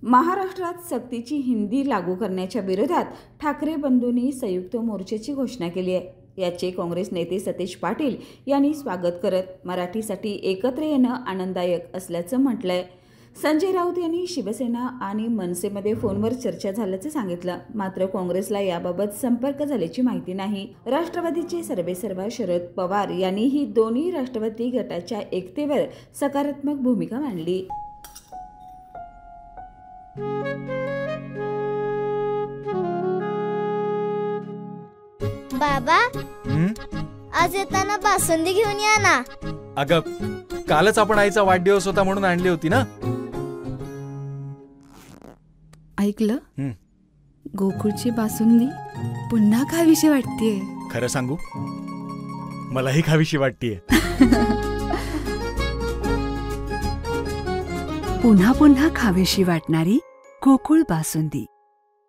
महाराष्ट्रात सक्तीची हिंदी लागू करण्याच्या विरोधात ठाकरे बंधूंनी संयुक्त मोर्चाची घोषणा केली आहे। याचे काँग्रेस नेते सतेज पाटील यांनी स्वागत करत मराठीसाठी एकत्र येणं आनंददायक असल्याचं म्हटलंय। संजय राऊत यांनी शिवसेना आणि मनसेमध्ये फोनवर चर्चा झाल्याचं सांगितलं, मात्र काँग्रेसला याबाबत संपर्क झाल्याची माहिती नाही। राष्ट्रवादीचे सर्वेसर्वा शरद पवार यांनीही दोन्ही राष्ट्रवादी गटाच्या एकतेवर सकारात्मक भूमिका मांडली। बाबा, आज येताना बासुंदी घेऊन या ना। अगं, कालच आपण आईचा वाढदिवस होता म्हणून आणली होती ना। ऐकलं, गोकुळची बासुंदी पुन्हा खावीशी वाटतेय। खरं सांगू, मलाही खावीशी वाटतेय। पुन्हा पुन्हा खावीशी वाटणारी गोकुळ बासुंदी।